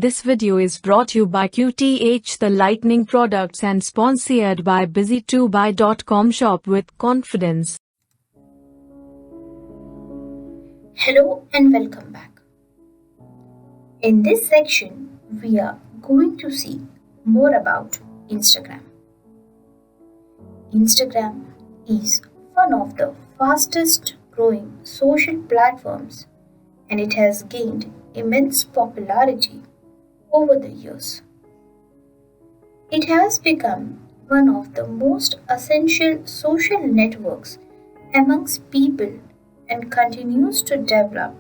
This video is brought to you by QTH The Lightning Products and sponsored by busy2buy.com. Shop with confidence. Hello and welcome back. In this section, we are going to see more about Instagram. Instagram is one of the fastest growing social platforms and it has gained immense popularity over the years. It has become one of the most essential social networks amongst people and continues to develop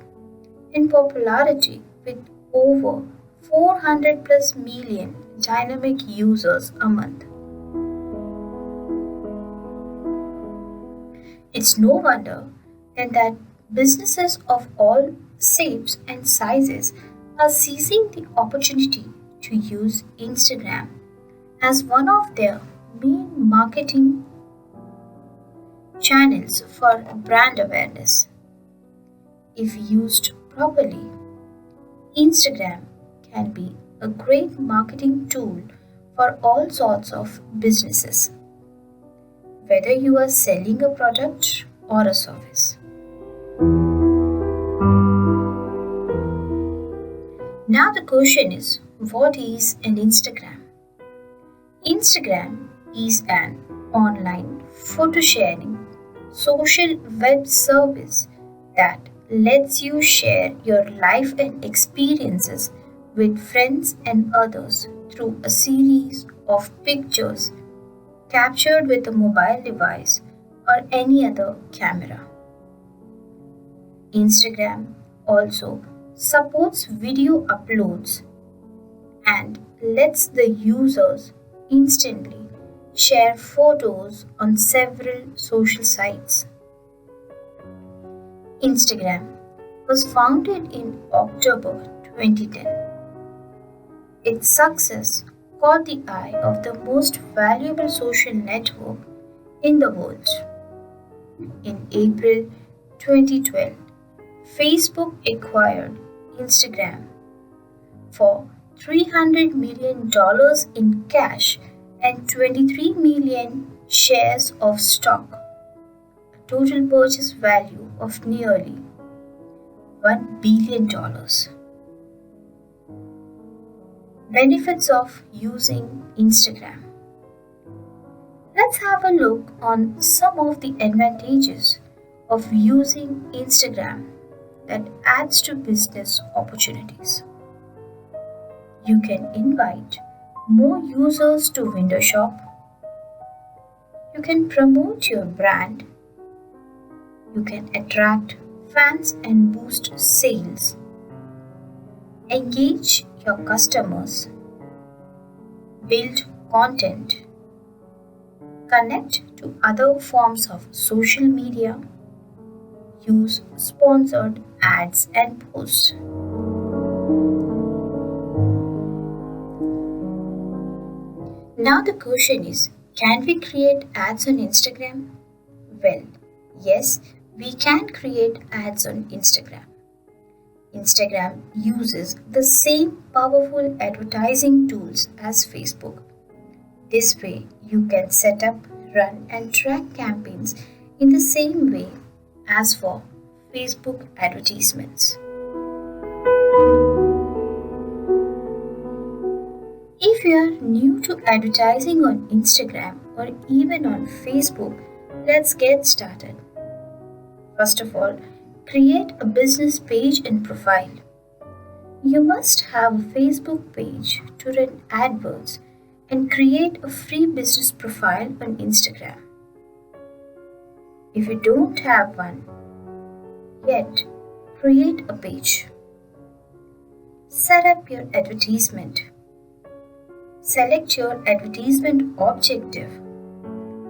in popularity with over 400 plus million dynamic users a month. It's no wonder then that businesses of all shapes and sizes are seizing the opportunity to use Instagram as one of their main marketing channels for brand awareness. If used properly, Instagram can be a great marketing tool for all sorts of businesses, whether you are selling a product or a service. Now the question is, what is an Instagram? Instagram is an online photo sharing social web service that lets you share your life and experiences with friends and others through a series of pictures captured with a mobile device or any other camera. Instagram also supports video uploads and lets the users instantly share photos on several social sites. Instagram was founded in October 2010. Its success caught the eye of the most valuable social network in the world. In April 2012, Facebook acquired Instagram for $300 million in cash and 23 million shares of stock, a total purchase value of nearly $1 billion. Benefits of using Instagram. Let's have a look on some of the advantages of using Instagram that adds to business opportunities. You can invite more users to window shop. You can promote your brand. You can attract fans and boost sales. Engage your customers. Build content. Connect to other forms of social media. Use sponsored ads and posts. Now the question is, can we create ads on Instagram? Well, yes, we can create ads on Instagram. Instagram uses the same powerful advertising tools as Facebook. This way, you can set up, run, and track campaigns in the same way as for Facebook advertisements. If you are new to advertising on Instagram or even on Facebook, let's get started. First of all, create a business page and profile. You must have a Facebook page to run adverts and create a free business profile on Instagram. If you don't have one yet, create a page. Set up your advertisement. Select your advertisement objective,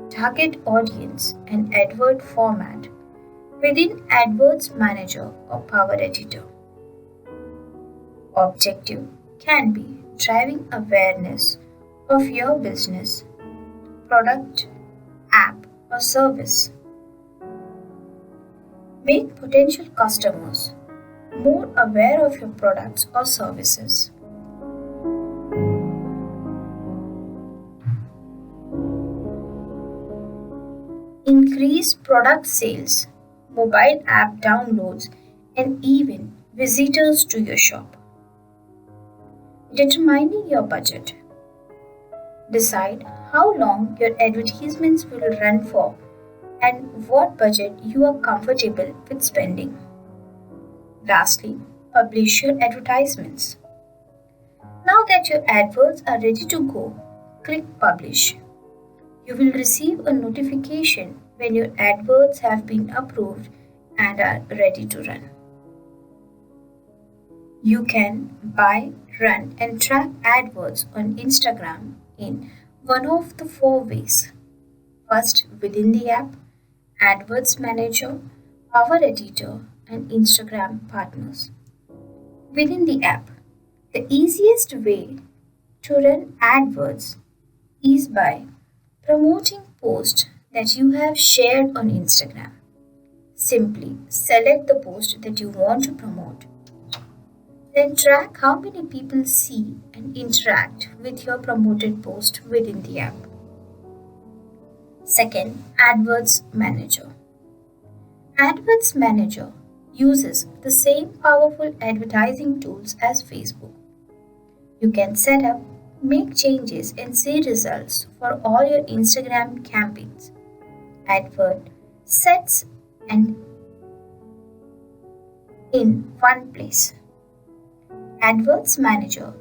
target audience, and advert format within Adverts Manager or Power Editor. Objective can be driving awareness of your business, product, app, or service. Make potential customers more aware of your products or services. increase product sales, mobile app downloads, and even visitors to your shop. Determining your budget. Decide how long your advertisements will run for and what budget you are comfortable with spending. Lastly, publish your advertisements. Now that your adverts are ready to go, click Publish. You will receive a notification when your adverts have been approved and are ready to run. You can buy, run, and track adverts on Instagram in one of the four ways. First, within the app, Adverts Manager, Power Editor, and Instagram Partners. Within the app, the easiest way to run adverts is by promoting posts that you have shared on Instagram. Simply select the post that you want to promote. Then track how many people see and interact with your promoted post within the app. Second, Adverts Manager. Adverts Manager uses the same powerful advertising tools as Facebook. You can set up, make changes, and see results for all your Instagram campaigns, advert sets, and in one place. Adverts Manager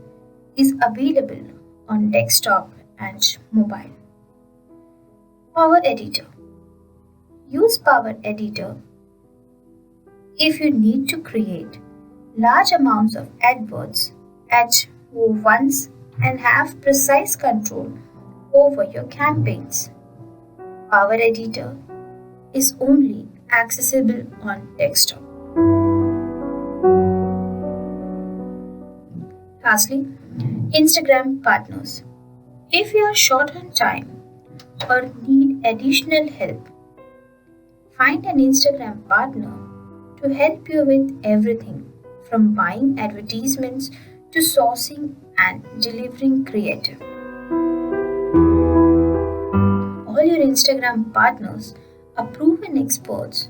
is available on desktop and mobile. Power Editor. Use Power Editor if you need to create large amounts of adverts at once and have precise control over your campaigns. Power Editor is only accessible on desktop. Lastly, Instagram Partners. If you are short on time or need additional help, find an Instagram partner to help you with everything from buying advertisements to sourcing and delivering creative. All your Instagram partners are proven experts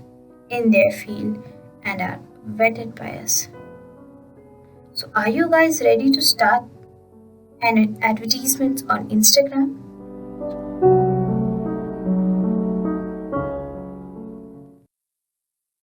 in their field and are vetted by us. So, are you guys ready to start an advertisements on Instagram?